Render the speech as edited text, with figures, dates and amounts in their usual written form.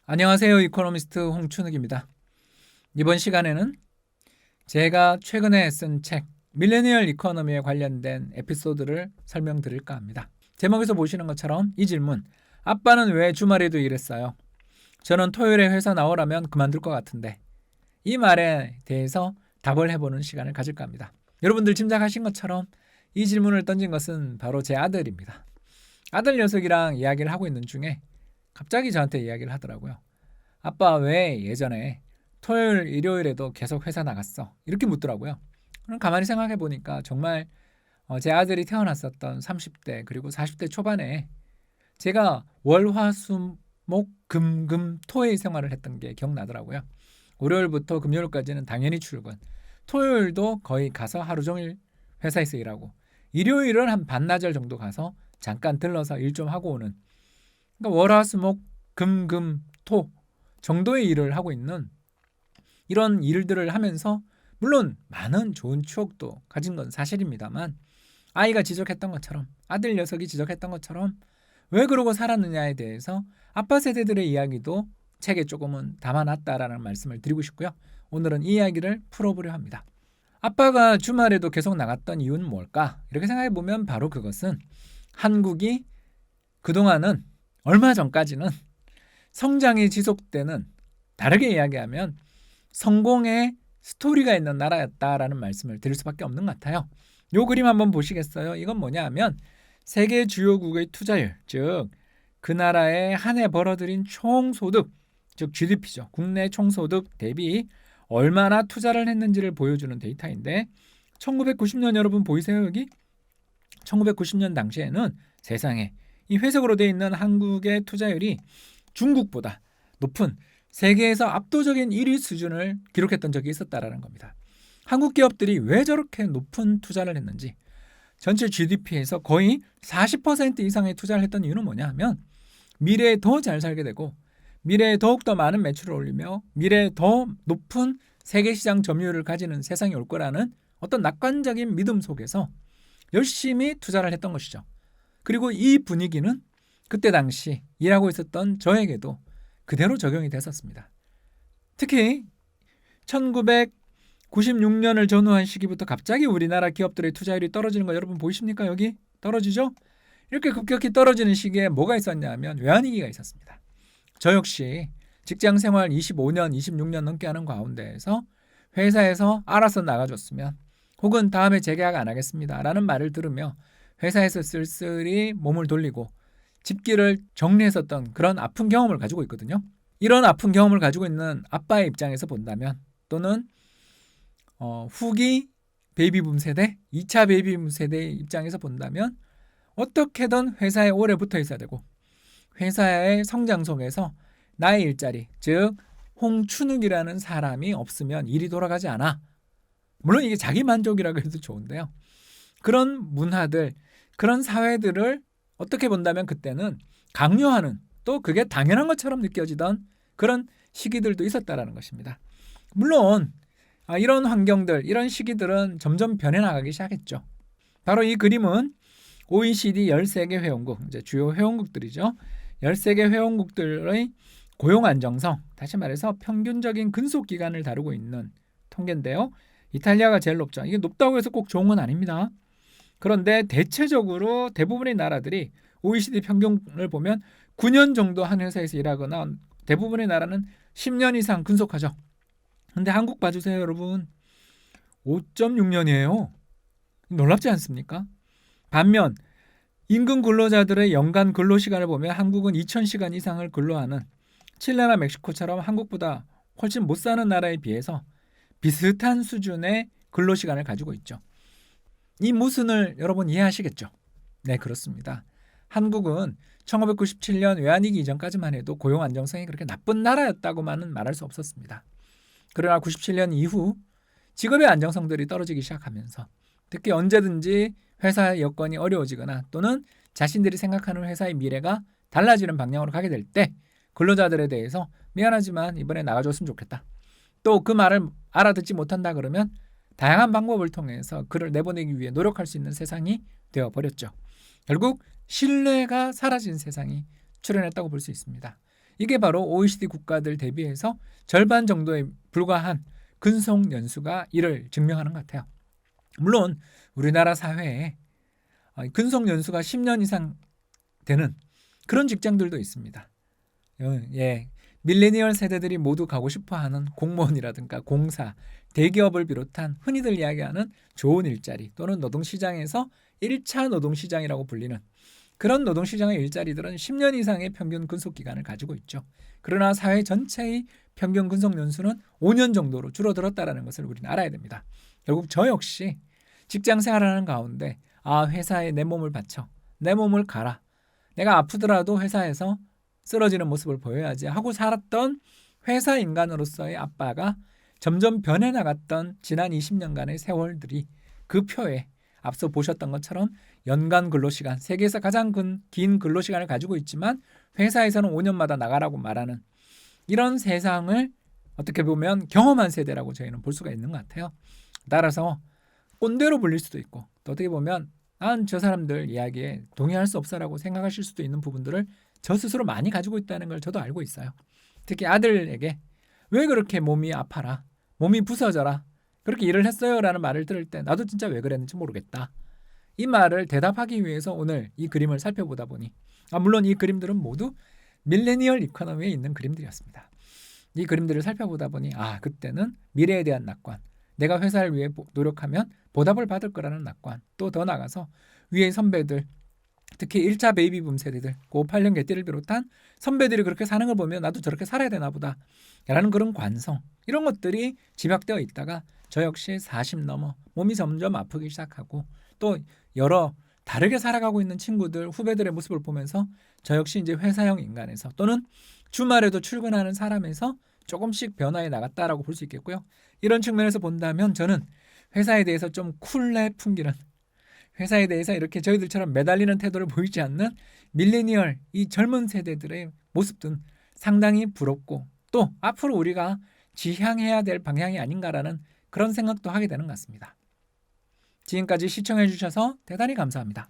안녕하세요. 이코노미스트 홍춘욱입니다. 이번 시간에는 제가 최근에 쓴 책 밀레니얼 이코노미에 관련된 에피소드를 설명드릴까 합니다. 제목에서 보시는 것처럼 이 질문, 아빠는 왜 주말에도 일했어요? 저는 토요일에 회사 나오라면 그만둘 것 같은데, 이 말에 대해서 답을 해보는 시간을 가질까 합니다. 여러분들 짐작하신 것처럼 이 질문을 던진 것은 바로 제 아들입니다. 아들 녀석이랑 이야기를 하고 있는 중에 갑자기 저한테 이야기를 하더라고요. 아빠 왜 예전에 토요일, 일요일에도 계속 회사 나갔어? 이렇게 묻더라고요. 그럼 가만히 생각해 보니까 정말 제 아들이 태어났었던 30대 그리고 40대 초반에 제가 월, 화, 수, 목, 금, 토의 생활을 했던 게 기억나더라고요. 월요일부터 금요일까지는 당연히 출근, 토요일도 거의 가서 하루 종일 회사에서 일하고, 일요일은 한 반나절 정도 가서 잠깐 들러서 일 좀 하고 오는, 그러니까 월, 화, 수, 목, 금, 토 정도의 일을 하고 있는 이런 일들을 하면서 물론 많은 좋은 추억도 가진 건 사실입니다만, 아이가 지적했던 것처럼, 아들 녀석이 지적했던 것처럼 왜 그러고 살았느냐에 대해서 아빠 세대들의 이야기도 책에 조금은 담아놨다라는 말씀을 드리고 싶고요. 오늘은 이 이야기를 풀어보려 합니다. 아빠가 주말에도 계속 나갔던 이유는 뭘까? 이렇게 생각해 보면 바로 그것은 한국이 그동안은, 얼마 전까지는 성장이 지속되는, 다르게 이야기하면 성공의 스토리가 있는 나라였다라는 말씀을 드릴 수밖에 없는 것 같아요. 이 그림 한번 보시겠어요? 이건 뭐냐 하면 세계 주요국의 투자율, 즉 그 나라의 한 해 벌어들인 총소득, 즉 GDP죠. 국내 총소득 대비 얼마나 투자를 했는지를 보여주는 데이터인데, 1990년 여러분 보이세요 여기? 1990년 당시에는 세상에 이 회색으로 되어 있는 한국의 투자율이 중국보다 높은, 세계에서 압도적인 1위 수준을 기록했던 적이 있었다라는 겁니다. 한국 기업들이 왜 저렇게 높은 투자를 했는지, 전체 GDP에서 거의 40% 이상의 투자를 했던 이유는 뭐냐 하면 미래에 더 잘 살게 되고, 미래에 더욱더 많은 매출을 올리며 미래에 더 높은 세계시장 점유율을 가지는 세상이 올 거라는 어떤 낙관적인 믿음 속에서 열심히 투자를 했던 것이죠. 그리고 이 분위기는 그때 당시 일하고 있었던 저에게도 그대로 적용이 됐었습니다. 특히 1996년을 전후한 시기부터 갑자기 우리나라 기업들의 투자율이 떨어지는 거 여러분 보이십니까? 여기 떨어지죠? 이렇게 급격히 떨어지는 시기에 뭐가 있었냐 하면 외환위기가 있었습니다. 저 역시 직장 생활 25년, 26년 넘게 하는 가운데에서 회사에서 알아서 나가줬으면, 혹은 다음에 재계약 안 하겠습니다 라는 말을 들으며 회사에서 쓸쓸히 몸을 돌리고 집기를 정리했었던 그런 아픈 경험을 가지고 있거든요. 이런 아픈 경험을 가지고 있는 아빠의 입장에서 본다면, 또는 후기 베이비붐 세대, 2차 베이비붐 세대의 입장에서 본다면 어떻게든 회사에 오래 붙어 있어야 되고, 회사의 성장 속에서 나의 일자리, 즉 홍춘욱이라는 사람이 없으면 일이 돌아가지 않아. 물론 이게 자기 만족이라고 해도 좋은데요. 그런 문화들, 그런 사회들을 어떻게 본다면 그때는 강요하는, 또 그게 당연한 것처럼 느껴지던 그런 시기들도 있었다라는 것입니다. 물론 이런 환경들, 이런 시기들은 점점 변해나가기 시작했죠. 바로 이 그림은 OECD 13개 회원국, 이제 주요 회원국들이죠. 13개 회원국들의 고용 안정성, 다시 말해서 평균적인 근속 기간을 다루고 있는 통계인데요. 이탈리아가 제일 높죠. 이게 높다고 해서 꼭 좋은 건 아닙니다. 그런데 대체적으로 대부분의 나라들이 OECD 평균을 보면 9년 정도 한 회사에서 일하거나, 대부분의 나라는 10년 이상 근속하죠. 근데 한국 봐주세요 여러분, 5.6년이에요. 놀랍지 않습니까? 반면 임금 근로자들의 연간 근로시간을 보면 한국은 2000시간 이상을 근로하는, 칠레나 멕시코처럼 한국보다 훨씬 못 사는 나라에 비해서 비슷한 수준의 근로시간을 가지고 있죠. 이 모순을 여러분 이해하시겠죠? 네, 그렇습니다. 한국은 1997년 외환위기 이전까지만 해도 고용 안정성이 그렇게 나쁜 나라였다고만은 말할 수 없었습니다. 그러나 97년 이후 직업의 안정성들이 떨어지기 시작하면서, 특히 언제든지 회사 여건이 어려워지거나 또는 자신들이 생각하는 회사의 미래가 달라지는 방향으로 가게 될 때 근로자들에 대해서 미안하지만 이번에 나가줬으면 좋겠다, 또 그 말을 알아듣지 못한다 그러면 다양한 방법을 통해서 그를 내보내기 위해 노력할 수 있는 세상이 되어버렸죠. 결국 신뢰가 사라진 세상이 출현했다고 볼 수 있습니다. 이게 바로 OECD 국가들 대비해서 절반 정도에 불과한 근속 연수가 이를 증명하는 것 같아요. 물론 우리나라 사회에 근속 연수가 10년 이상 되는 그런 직장들도 있습니다. 예, 밀레니얼 세대들이 모두 가고 싶어하는 공무원이라든가 공사, 대기업을 비롯한 흔히들 이야기하는 좋은 일자리 또는 노동시장에서 1차 노동시장이라고 불리는 그런 노동시장의 일자리들은 10년 이상의 평균 근속기간을 가지고 있죠. 그러나 사회 전체의 평균 근속 연수는 5년 정도로 줄어들었다는 것을 우리는 알아야 됩니다. 결국 저 역시 직장 생활하는 가운데 회사에 내 몸을 바쳐 내 몸을 갈아 내가 아프더라도 회사에서 쓰러지는 모습을 보여야지 하고 살았던 회사 인간으로서의 아빠가 점점 변해나갔던 지난 20년간의 세월들이 그 표에 앞서 보셨던 것처럼 연간 근로시간, 세계에서 가장 긴 근로시간을 가지고 있지만 회사에서는 5년마다 나가라고 말하는 이런 세상을 어떻게 보면 경험한 세대라고 저희는 볼 수가 있는 것 같아요. 따라서 꼰대로 불릴 수도 있고 또 어떻게 보면 난 저 사람들 이야기에 동의할 수 없어라고 생각하실 수도 있는 부분들을 저 스스로 많이 가지고 있다는 걸 저도 알고 있어요. 특히 아들에게 왜 그렇게 몸이 아파라, 몸이 부서져라, 그렇게 일을 했어요 라는 말을 들을 때 나도 진짜 왜 그랬는지 모르겠다. 이 말을 대답하기 위해서 오늘 이 그림을 살펴보다 보니 물론 이 그림들은 모두 밀레니얼 이코노미에 있는 그림들이었습니다. 이 그림들을 살펴보다 보니 그때는 미래에 대한 낙관, 내가 회사를 위해 노력하면 보답을 받을 거라는 낙관, 또 더 나가서 위의 선배들, 특히 1차 베이비붐 세대들, 고 8년 개띠를 비롯한 선배들이 그렇게 사는 걸 보면 나도 저렇게 살아야 되나 보다 라는 그런 관성, 이런 것들이 집약되어 있다가 저 역시 40 넘어 몸이 점점 아프기 시작하고 또 여러 다르게 살아가고 있는 친구들, 후배들의 모습을 보면서 저 역시 이제 회사형 인간에서 또는 주말에도 출근하는 사람에서 조금씩 변화해 나갔다라고 볼 수 있겠고요. 이런 측면에서 본다면 저는 회사에 대해서 좀 쿨해 풍기는, 회사에 대해서 이렇게 저희들처럼 매달리는 태도를 보이지 않는 밀레니얼, 이 젊은 세대들의 모습은 상당히 부럽고 또 앞으로 우리가 지향해야 될 방향이 아닌가라는 그런 생각도 하게 되는 것 같습니다. 지금까지 시청해 주셔서 대단히 감사합니다.